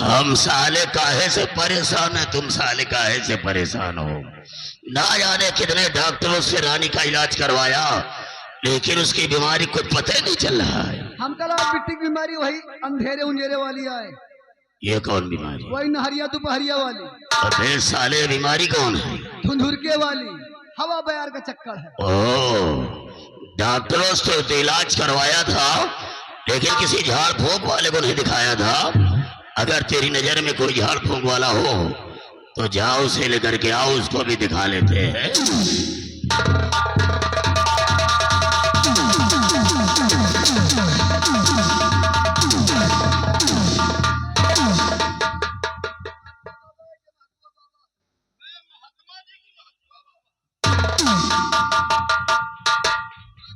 हम साले काहे से परेशान है, तुम साले काहे से परेशान हो। ना जाने कितने डॉक्टरों से रानी का इलाज करवाया, लेकिन उसकी बीमारी कुछ पता ही नहीं चल रहा है। हम कल मिट्टी की बीमारी वही अंधेरे उंधेरे वाली आए। ये कौन बीमारी? वही नहरिया दोपहरिया वाली। अबे साले बीमारी कौन है? धुंधुरके वाली, हवा बयार का चक्कर है। ओ, डॉक्टरों से तो इलाज करवाया था, लेकिन किसी झाड़ फूंक वाले को नहीं दिखाया था। अगर तेरी नजर में कोई झाड़ फूंक वाला हो तो जाओ उसे लेकर के आओ, उसको भी दिखा लेते हैं।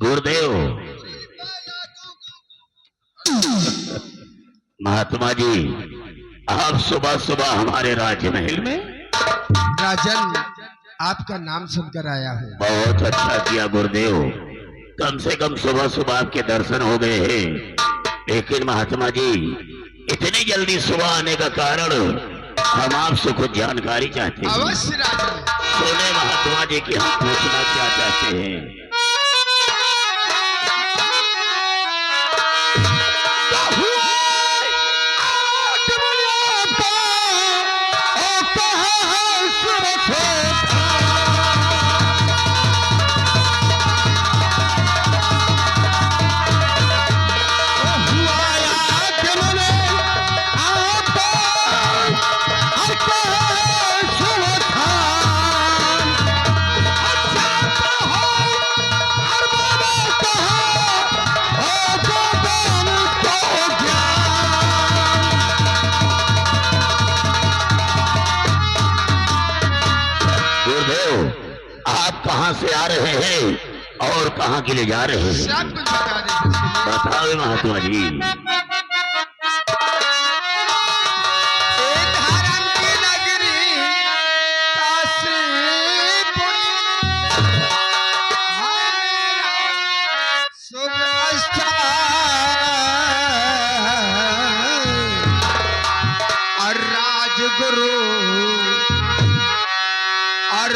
गुरुदेव, महात्मा जी, आप सुबह सुबह हमारे राजमहल में? राजन, आपका नाम सुनकर आया हूँ। बहुत अच्छा किया गुरुदेव, कम से कम सुबह सुबह आपके दर्शन हो गए हैं। लेकिन महात्मा जी, इतनी जल्दी सुबह आने का कारण हम आपसे कुछ जानकारी चाहते हैं। अवश्य राजन। सुने महात्मा जी कि हम पूछना क्या चाहते हैं। आप कहां से आ रहे हैं और कहां के लिए जा रहे हैं? सब कुछ बता दीजिए। बताओ महात्मा जी।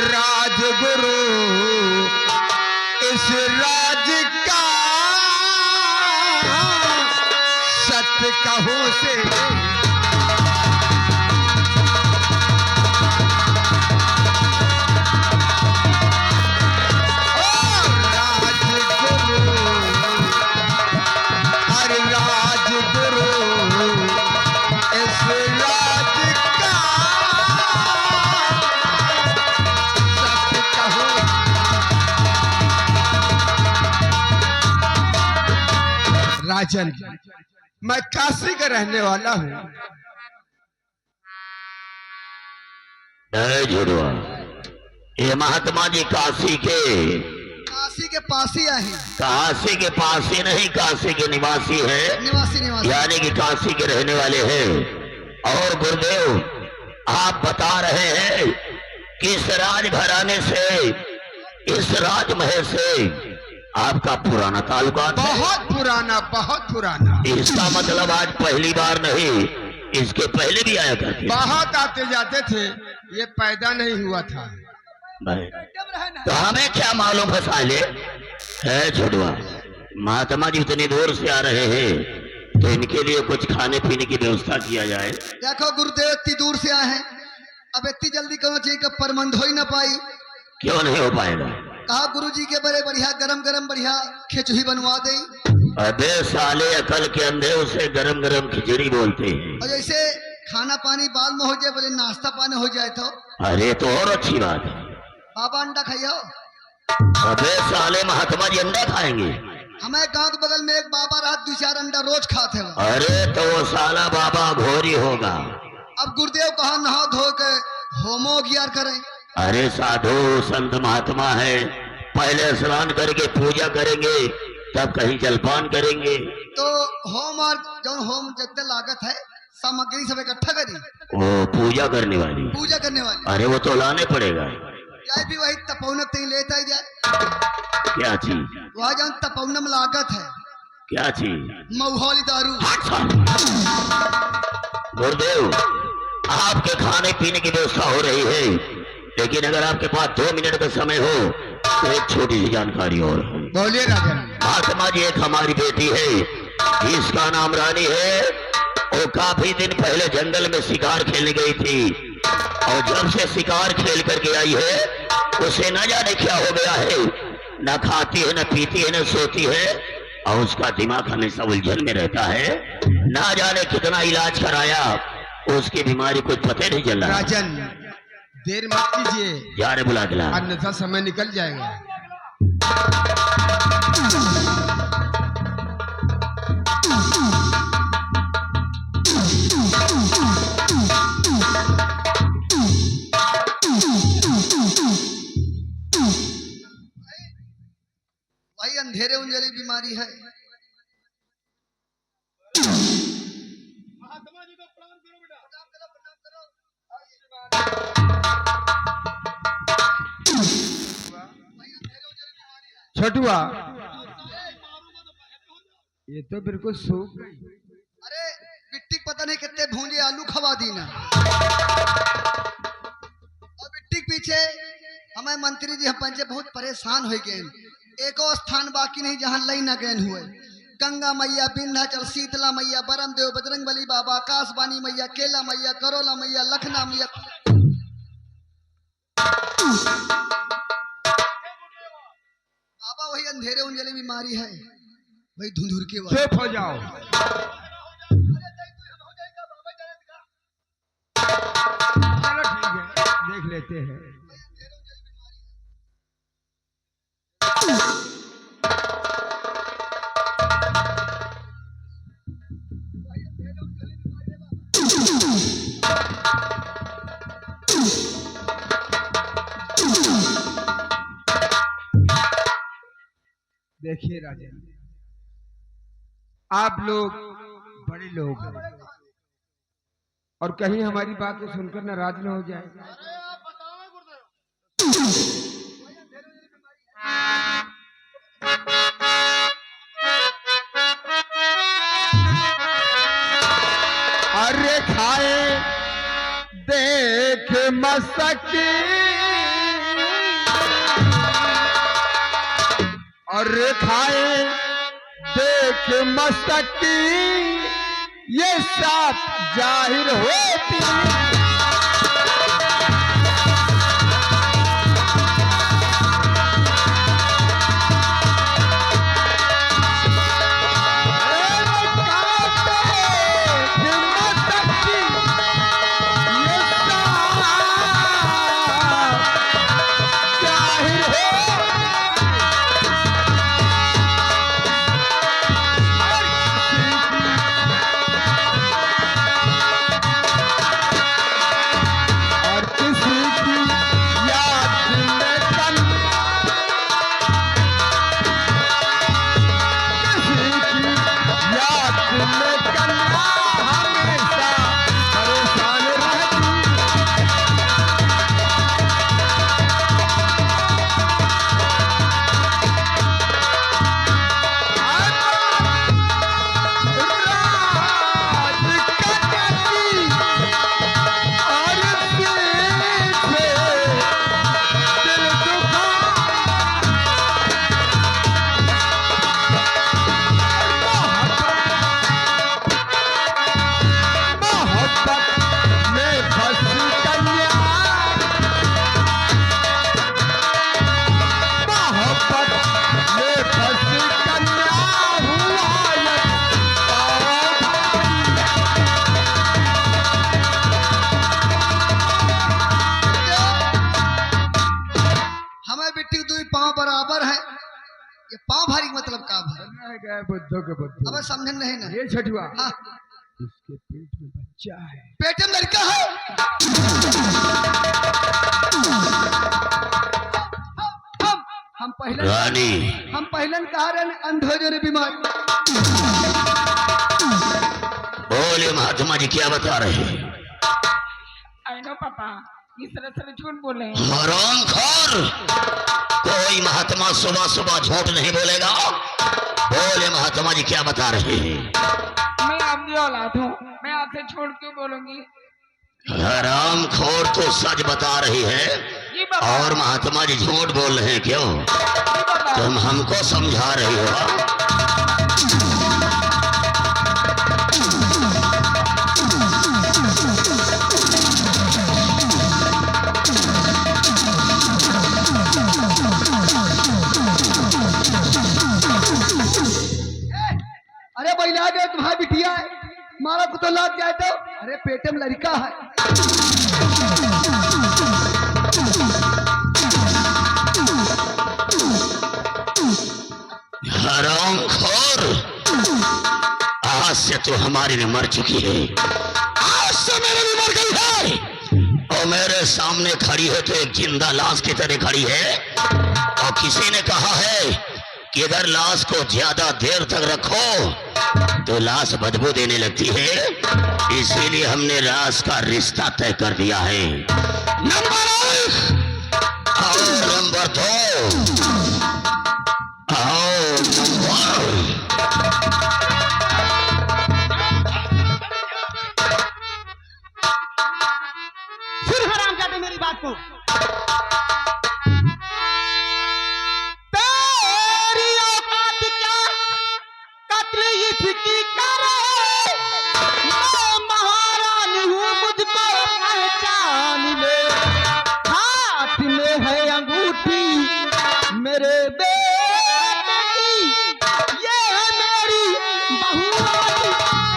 राजगुरु इस राज का सत्य कहूं से राजन, मैं काशी का रहने वाला हूँ। जुड़वा, ये महात्मा जी काशी के पास ही आए। काशी के पास ही नहीं, काशी के निवासी है। निवासी यानी कि काशी के रहने वाले हैं। और गुरुदेव, आप बता रहे हैं कि इस राजघराने से, इस राजमहल से आपका पुराना ताल्लुकात है? बहुत पुराना। इसका मतलब आज पहली बार नहीं, इसके पहले भी आया करते? बहुत आते जाते थे, ये पैदा नहीं हुआ था। तो हमें क्या मालूम फसाले है। छुड़वा, महात्मा जी इतनी दूर से आ रहे हैं तो इनके लिए कुछ खाने पीने की व्यवस्था किया जाए। देखो गुरुदेव, इतनी दूर से आए हैं, अब इतनी जल्दी कौन चीज का प्रबंध हो ही ना पाई। क्यों नहीं हो पाएगा? कहा गुरुजी के बड़े बढ़िया गरम बढ़िया खिचड़ी बनवा दे। अबे साले, अकल के अंधे उसे गरम गरम खिचड़ी बोलते हैं। और जैसे खाना पानी बाद में हो जाए, बोले नाश्ता पानी हो जाए तो? अरे तो और अच्छी बात है। बाबा अंडा खाइयो। अबे साले, महात्मा जी अंडा खाएंगे? हमारे गांव के बगल में एक बाबा रात 2-4 अंडा रोज खाते हैं। अरे तो वो साला बाबा घोरी होगा। अब गुरुदेव कहा नहा धो के होमो गियार करें। अरे साधु संत महात्मा है, पहले स्नान करके पूजा करेंगे, तब कहीं जलपान करेंगे। तो होम और जो होम जितने लागत है सामग्री सब इकट्ठा करी। वो पूजा करने वाली? पूजा करने वाली। अरे वो तो लाने पड़ेगा। जाए भी वही तपौनक तीन लेता ही जाए। क्या चीज? वहाँ जहाँ तपौनम लागत है। क्या चीज? मऊहौली दारू। गुरुदेव, आपके खाने पीने की व्यवस्था हो रही है, लेकिन अगर आपके पास 2 मिनट का समय हो तो एक छोटी सी जानकारी और। बोलिए राजन। महात्मा जी, एक हमारी बेटी है, इसका नाम रानी है। वो काफी दिन पहले जंगल में शिकार खेलने गई थी, और जब से शिकार खेल करके आई है उसे न जाने क्या हो गया है, न खाती है, न पीती है, न सोती है, और उसका दिमाग हमेशा उलझन में रहता है। ना जाने कितना इलाज कराया, उसकी बीमारी कुछ पता नहीं चल रहा। राजन, देर मत कीजिए, जा रे बुला दिला। अन्यथा समय निकल जाएगा। भाई अंधेरे उंजली बीमारी है। छोटुआ, ये तो बिल्कुल सूख गई। अरे बिट्टी पता नहीं कितने भूंजे आलू खवा दी ना। और बिट्टी के पीछे हमें मंत्री जी हम पंचे बहुत परेशान हो गए। एको स्थान बाकी नहीं जहां लई न गए हुए। गंगा मैया, विंध्याचल, शीतला मैया, बरमदेव, बजरंगबली बाबा, आकाशवाणी मैया, केला मैया, करोला मैया, लखना मैया। बाबा वही अंधेरे उंजली बीमारी है, वही धुंधुर के वाली। चुप हो जाओ। चलो ठीक है, देख लेते हैं। देखिए राजन, आप लोग बड़े लोग हैं, और कहीं हमारी बात को सुनकर नाराज न हो जाए। अरे खाए देख मसकी, और खाए देख मसकी, ये साफ जाहिर होती। बुद्धों के बुद्धू। अब समझ नहीं ना। ये छठुआ, हाँ। इसके पेट में बच्चा है। पेट में लड़का है। हम पहले रानी, हम पहले कहा रहे अंधोजन बीमारी। बोले महात्मा जी क्या बता रहे हैं? आई नो पापा, इस तरह से झूठ बोले। हरामखोर, कोई महात्मा सुबह सुबह झूठ नहीं बोलेगा। बोले महात्मा जी क्या बता रहे हैं? मैं आपकी औलाद हूँ, मैं माँ से छोड़ क्यों बोलूंगी? हराम खोर तो सच बता रही है जी बाबा। और महात्मा जी झूठ बोल रहे हैं क्यों? जी बाबा। तुम हमको समझा रही हो। अरे बैला गए तुम्हारी बिटिया है, मारा को तो लग जाए तो। अरे पेटे में लड़का है। हराम खोर, आज से तो हमारी भी मर चुकी है, आज से मेरी भी मर गई है और मेरे सामने खड़ी है तो एक जिंदा लाश की तरह खड़ी है। और किसी ने कहा है कि अगर लाश को ज्यादा देर तक रखो तो लाश बदबू देने लगती है, इसीलिए हमने लाश का रिश्ता तय कर दिया है। नंबर 1 और नंबर 2 आओ नंबर। सुन हराम जाते मेरी बात को। तेरी औकात क्या कत्ल इसकी करे, मैं महारानी हूँ मुझको पहचान ले। हाथ में है अंगूठी मेरे बेटे की, ये है मेरी बहू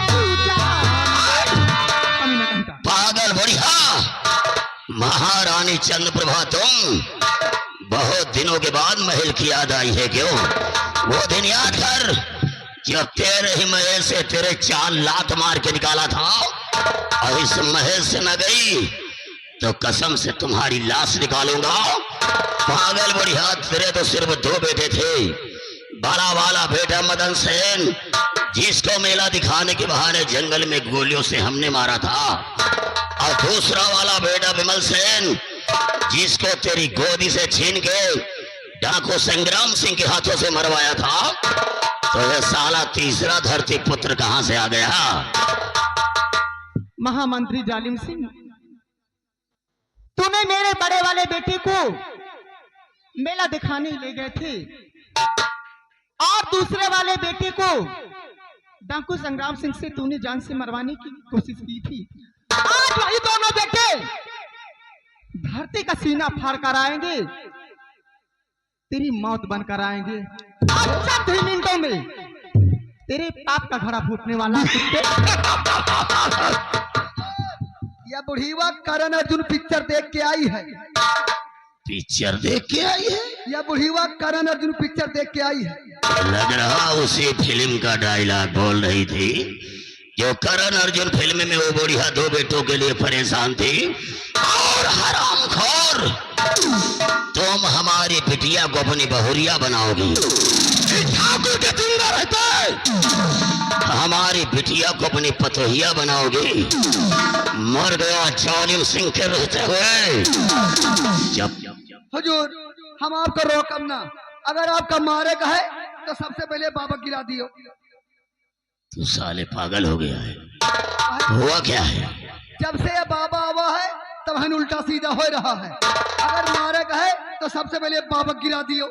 तू जान ले। पागल बढ़िया महारानी चंद्रप्रभा, तुम बहुत दिनों के बाद महल की याद आई है क्यों? वो दिन याद कर जब तेरे ही महल से तेरे 4 लात मार के निकाला था और इस महल से न गई तो कसम से तुम्हारी लाश निकालूंगा। पागल बढ़िया, तेरे तो सिर्फ 2 बेटे थे। बड़ा वाला बेटा मदन सेन, जिसको मेला दिखाने के बहाने जंगल में गोलियों से हमने मारा था, और दूसरा वाला बेटा विमल सेन, जिसको तेरी गोदी से छीन के डाकू संग्राम सिंह के हाथों से मरवाया था। तो ये साला तीसरा धरती पुत्र कहां से आ गया? महामंत्री जालिम सिंह, तुम्हें मेरे बड़े वाले बेटे को मेला दिखाने ले गए थे और दूसरे वाले बेटे को डाकू संग्राम सिंह से तूने जान से मरवाने की कोशिश की थी। आज वही दोनों बेटे धरती का सीना फाड़ कर आएंगे, तेरी मौत बनकर आएंगे। आज चंद ही मिनटों में तेरे पाप का घड़ा फूटने वाला है। यह बुढ़ीवा करण अर्जुन पिक्चर देख के आई है। पिक्चर देख के आई है? यह बुढ़ीवा करण अर्जुन पिक्चर देख के आई है। लग रहा उसी फिल्म का डायलॉग बोल रही थी जो करण अर्जुन फिल्म में वो बुढ़िया 2 बेटों के लिए परेशान थी। और हरामखोर, तुम हमारी बिटिया को अपनी बहुरिया बनाओगी। ठाकुर के जिंदा रहते हमारी बिटिया को अपनी पतोहिया बनाओगी। मर गया जालिम सिंह के रहते हुए। जब हुजूर, हम आपको रोकम ना, अगर आपका मारे का है तो सबसे पहले बाबा गिरा दियो। तू साले पागल हो गया है, हुआ क्या है? जब से ये बाबा आवा है तब हन उल्टा सीधा हो रहा है। अगर मारे का है तो सबसे पहले बाबा गिरा दियो।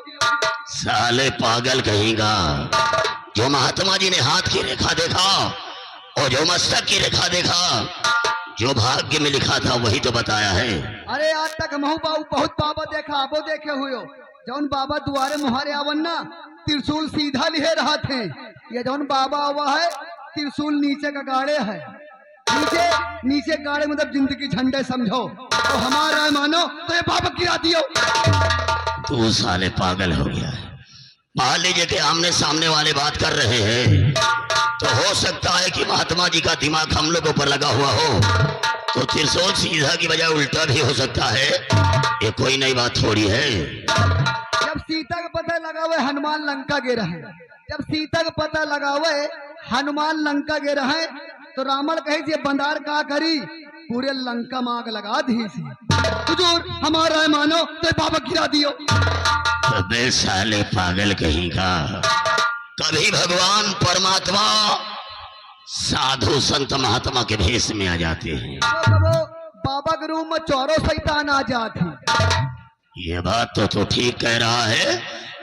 साले पागल कहेगा, जो महात्मा जी ने हाथ की रेखा देखा और जो मस्तक की रेखा देखा, जो भाग्य में लिखा था वही तो बताया है। अरे आज तक महू बाबू बहुत बाबा देखा, वो देखे हुए हो। जौन बाबा दुआरे मुहारे आवन ना, त्रिशूल सीधा लिहे रहा थे। ये जौन बाबा आवा है त्रिशूल नीचे का गाड़े है। नीचे गाड़े मतलब जिंदगी झंडे समझो। तो हमारा है मानो तो ये बाबा गिरा दियो। तू साले पागल हो गया है। मान लीजिए कि आमने सामने वाले बात कर रहे हैं तो हो सकता है कि महात्मा जी का दिमाग हम लोगों पर लगा हुआ हो, तो त्रिशूल सीधा की बजाय उल्टा भी हो सकता है। ये कोई नई बात थोड़ी है। जब सीता का पता लगा हुआ हनुमान लंका गिरा है, जब सीता का पता लगा हुआ हनुमान लंका गिरा है, तो रावण कहे ये बंदार का करी, पूरे लंका में आग लगा दी। हुजूर हमारा है मानो तो बाबा गिरा दियो। अबे साले पागल कहीं का, कभी भगवान परमात्मा साधु संत महात्मा के भेष में आ जाते हैं। वो बाबा के रूम में चौरों शैतान आ जाते। ये बात तो ठीक कह रहा है।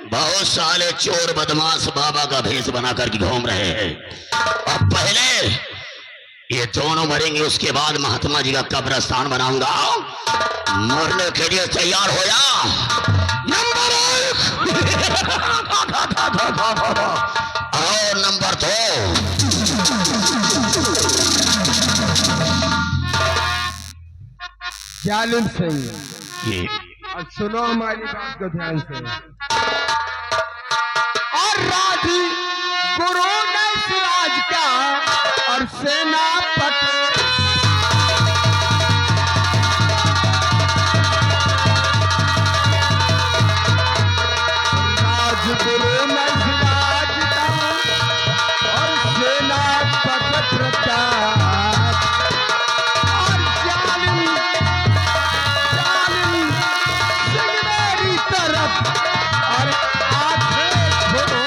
बहुत साले चोर बदमाश बाबा का भेष बना करके घूम रहे हैं। अब पहले ये दोनों मरेंगे, उसके बाद महात्मा जी का कब्रिस्तान बनाऊंगा। मरने के लिए तैयार हो जा। नंबर 1 और नंबर 2। जालिम सिंह, ये और सुनो हमारी बात को ध्यान से। और राजी गुरु ने सिराज का और सेनापति गुरु ने सिराज का और सेनापति प्रताप और जालिम सिंह मेरी तरफ और आंखें खोलो।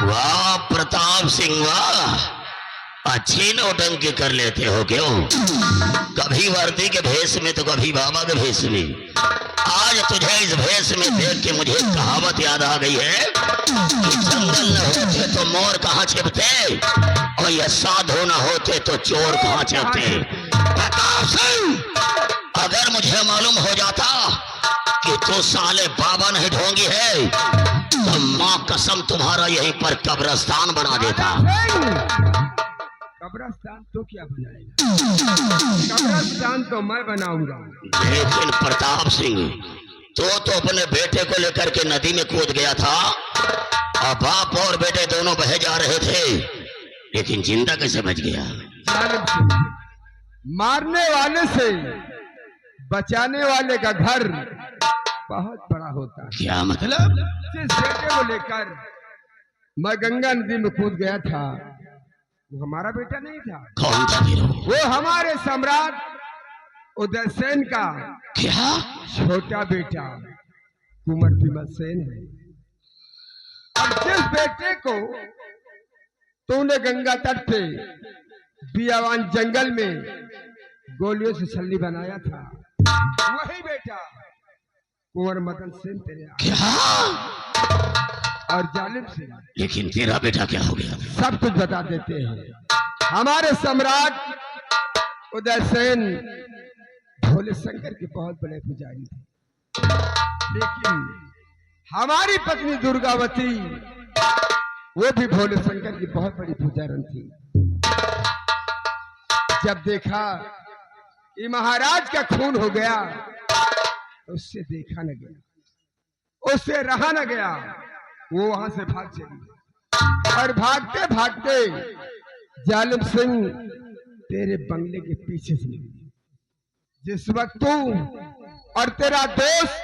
वाह प्रताप सिंह वाह, अच्छी नौटंकी कर लेते हो क्यों? कभी वर्दी के भेष में तो कभी बाबा के भेष में। आज तुझे इस भेष में देख के मुझे एक कहावत याद आ गई है कि जंगल न होते तो मोर कहाँ छिपते, और ये साधु न होते तो चोर कहाँ छिपते। प्रताप सिंह, अगर मुझे मालूम हो जाता कि तू साले बाबा नहीं ढोंगी है तो माँ कसम तुम्हारा यहीं पर कब्रिस्तान बना देता। कब्रिस्तान तो क्या बनाएगा? कब्रिस्तान तो मैं बनाऊंगा। लेकिन प्रताप सिंह, तो अपने बेटे को लेकर के नदी में कूद गया था और बाप और बेटे दोनों बह जा रहे थे, लेकिन जिंदा कैसे बच गया? जालिम सिंह, मारने वाले से बचाने वाले का घर बहुत बड़ा होता है। क्या मतलब? जिस बेटे को लेकर मैं गंगा नदी में कूद गया था, वो हमारा बेटा नहीं था। कौन था फिर? वो हमारे सम्राट उदयसेन का क्या? छोटा बेटा कुंवर विमल सेन है। अब जिस बेटे को तूने गंगा तट पे बियावान जंगल में गोलियों से छल्ली बनाया था, वही बेटा कुंवर मदन सेन तेरे क्या? और जालिम सिंह, लेकिन तेरा बेटा क्या हो गया? सब कुछ बता देते हैं। हमारे सम्राट उदयसेन भोले शंकर के बहुत बड़े पुजारी थे, लेकिन हमारी पत्नी दुर्गावती वो भी भोले शंकर की बहुत बड़ी पुजारन थी। जब देखा ये महाराज का खून हो गया, उससे देखा न गया, उससे रहा न गया, वो वहां से भाग चली। और भागते भागते जालिम सिंह तेरे बंगले के पीछे से निकली। जिस वक्त तू और तेरा दोस्त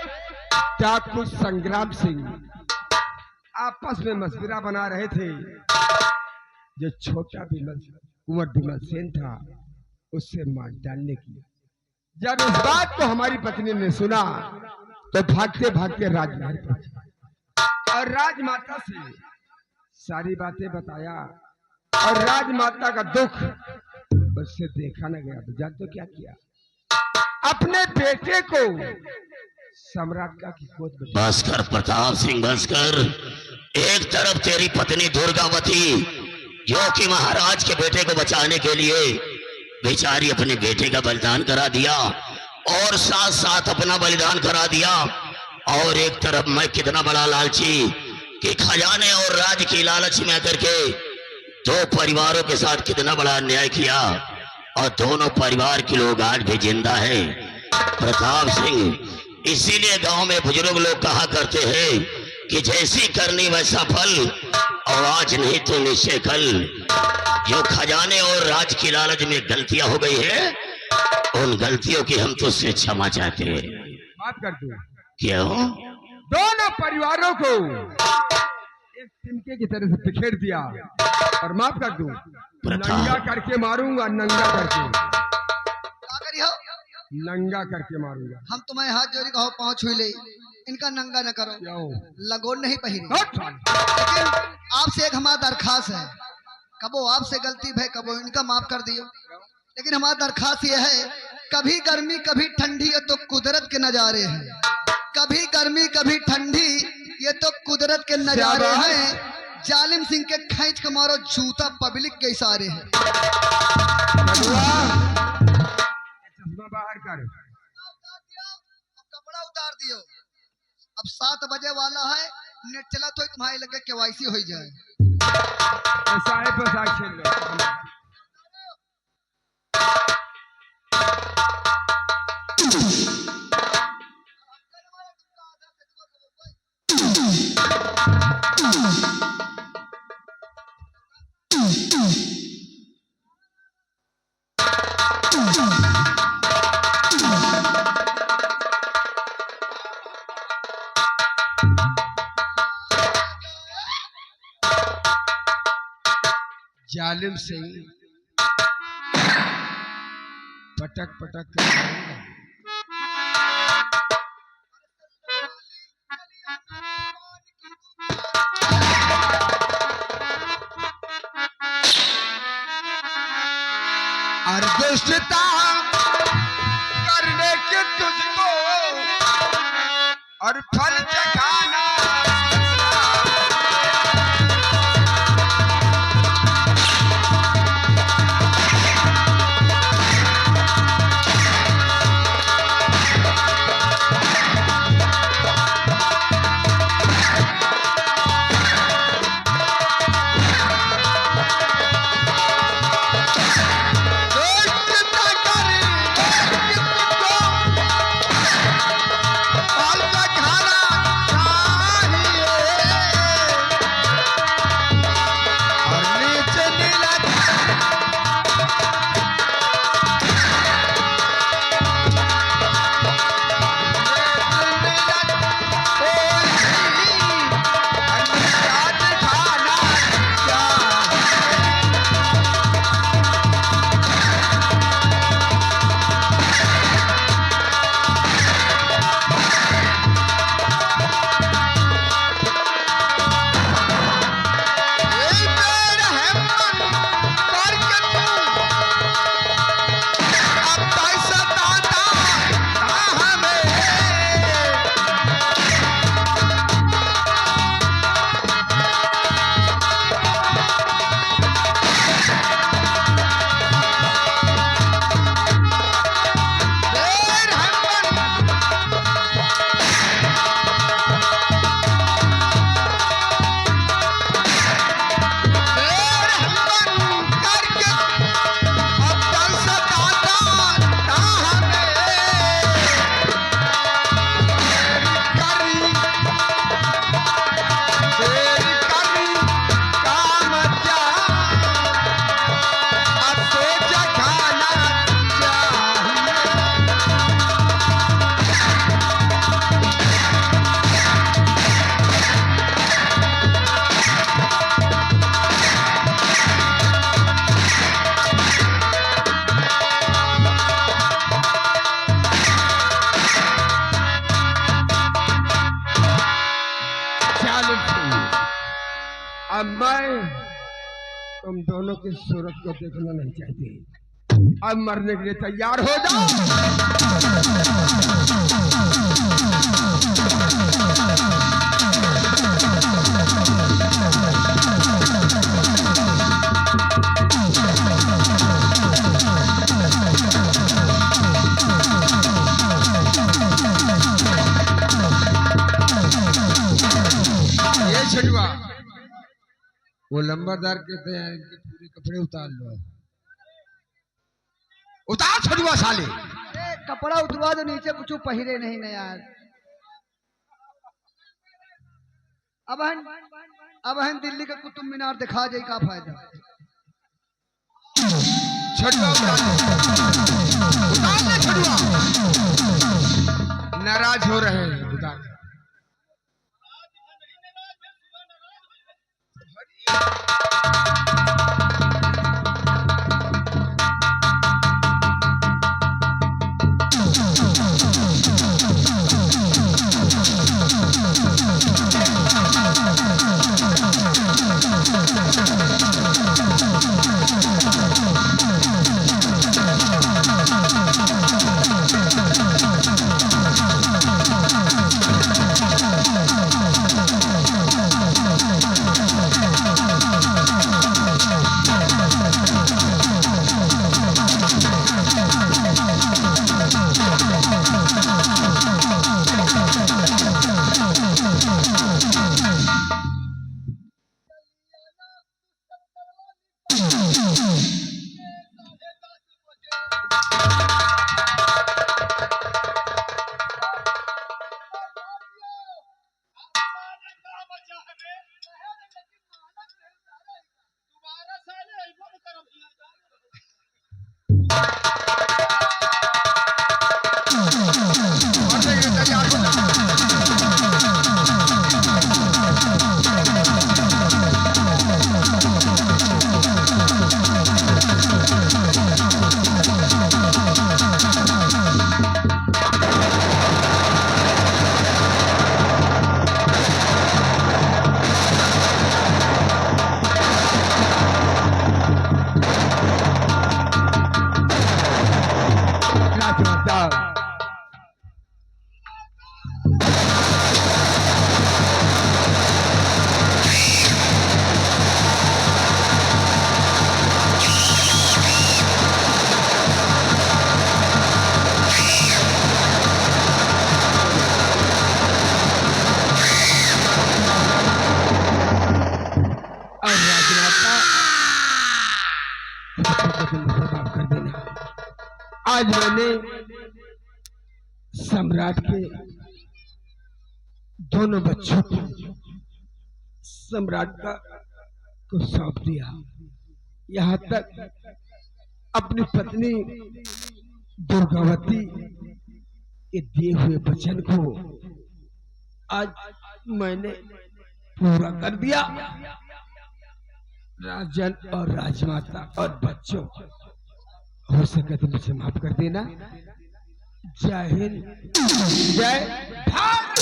डाकू संग्राम सिंह आपस में मशवरा बना रहे थे, जो छोटा कुंवर विमल सेन था उससे मार डालने की। जब इस बात को हमारी पत्नी ने सुना तो भागते भागते राजमहल पहुंची और राजमाता से सारी बातें बताया, और राजमाता का दुख उससे देखा न गया। तो जान तो क्या किया, अपने बेटे को सम्राट का की गोद में। बस कर प्रताप सिंह, बस कर। एक तरफ तेरी पत्नी दुर्गावती जो कि महाराज के बेटे को बचाने के लिए बेचारी अपने बेटे का बलिदान करा दिया, और साथ साथ अपना बलिदान करा दिया, और एक तरफ मैं कितना बड़ा लालची कि खजाने और राज की लालच में आकर के दो परिवारों के साथ कितना बड़ा अन्याय किया, और दोनों परिवार के लोग आज भी जिंदा है। प्रताप सिंह, इसीलिए गांव में बुजुर्ग लोग कहा करते हैं कि जैसी करनी वैसा फल, और आज नहीं तो निश्चय कल। जो खजाने और राज की लालच में गलतियां हो गई है, उन गलतियों की हम तुझसे क्षमा चाहते हैं। माफ कर दो। क्यों? दोनों परिवारों को एक तिनके की तरह से बिखेर दिया, और माफ कर दूं, प्रताप। नंगा करके मारूंगा, नंगा करके। क्या करी हो? नंगा करके मारूंगा। हम तुम्हें हाथ जोड़ी कहो पाँव छू ले, इनका नंगा न करो, क्यों? लगोन नहीं पहिरी। हट साले। लेकिन आपसे एक हमारा दरखास्त है, कबो आपसे गलती भय कबो इनका माफ कर दियो, लेकिन हमारा दरखास्त यह है, कभी गर्मी कभी ठंडी ये तो कुदरत के नजारे हैं, कभी गर्मी कभी ठंडी ये तो कुदरत के नजारे शाबाश। हैं। जालिम सिंह के खींच के मारो जूता पब्लिक के इशारे हैं। छठुआ, चश्मा बाहर कर। अब कपड़ा उतार दियो, अब 7 बजे वाला है, नेट चला तो तुम्हारे लगे केवाईसी हो जाए। साहेब पर साथ खेल लो। जालिम सिंह पटक पटक कर मारूंगा। और दुष्टता करने के तुझको और फल चखाना। अब मैं तुम दोनों की सूरत को देखना नहीं चाहती। अब मरने के लिए तैयार हो जाओ। ये छठुआ, वो लंबरदार कहते हैं इनके पूरे कपड़े उतार लो। उतार छठुआ साले। कपड़ा उतरवा दो, नीचे कुछ पहिरे नहीं न यार। अब हम दिल्ली का कुतुब मीनार दिखा जाए, का फायदा। छठुआ उतार ले छठुआ। नाराज हो रहे हैं, उतार। आज मैंने सम्राट के दोनों बच्चों को सम्राट को सौंप दिया। यहाँ तक अपनी पत्नी दुर्गावती के दिए हुए वचन को आज मैंने पूरा कर दिया। राजन और राजमाता और बच्चों, हो सके तो मुझे माफ कर देना। जय हिंद, जय भारत।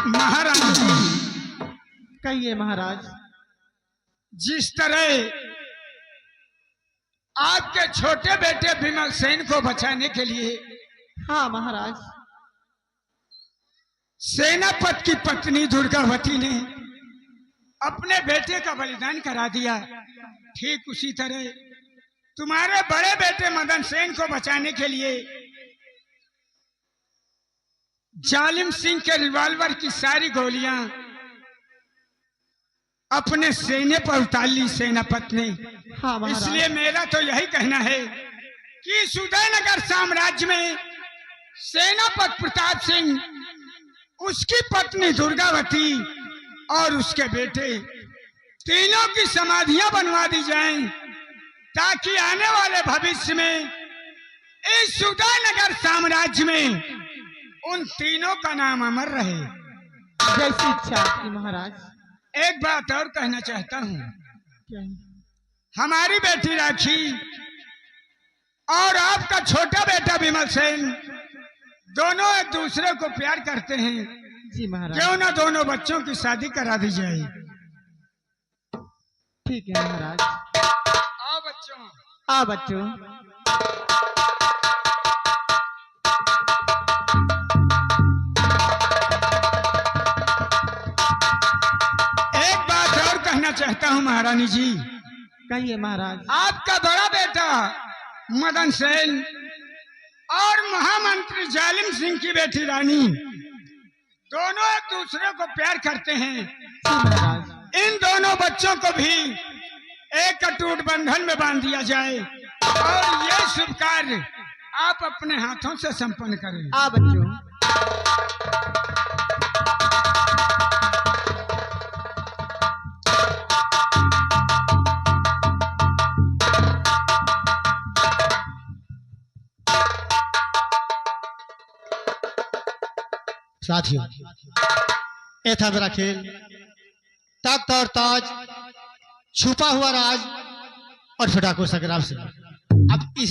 महाराज कहिए महाराज। जिस तरह आपके छोटे बेटे विमल सेन को बचाने के लिए हाँ महाराज। सेनापति की पत्नी दुर्गावती ने अपने बेटे का बलिदान करा दिया, ठीक उसी तरह तुम्हारे बड़े बेटे मदन सेन को बचाने के लिए जालिम सिंह के रिवॉल्वर की सारी गोलियां अपने सीने पर उतार ली सेनापति ने। हाँ महाराज। इसलिए मेरा तो यही कहना है कि सुदयनगर साम्राज्य में सेनापति प्रताप सिंह, उसकी पत्नी दुर्गावती और उसके बेटे तीनों की समाधियां बनवा दी जाएं, ताकि आने वाले भविष्य में इस सुदयनगर साम्राज्य में उन तीनों का नाम अमर रहे। जैसी इच्छा आपकी महाराज। एक बात और कहना चाहता हूँ, क्या है? हमारी बेटी राखी और आपका छोटा बेटा विमल सेन दोनों एक दूसरे को प्यार करते हैं। जी महाराज। क्यों ना दोनों बच्चों की शादी करा दी जाए। ठीक है महाराज। आओ बच्चों। आ बच्चों। एक बात और कहना चाहता हूँ महारानी जी। कहिए महाराज। आपका बड़ा बेटा मदन सेन और महामंत्री जालिम सिंह की बेटी रानी दोनों एक दूसरे को प्यार करते हैं। जी महाराज। इन दोनों बच्चों को भी एक अटूट बंधन में बांध दिया जाए और ये शुभ कार्य आप अपने हाथों से संपन्न करें। आ बच्चों। साथियों, ये था मेरा खेल, तख्त और ताज, छुपा हुआ राज और फटाकों संग्राम से। अब इसी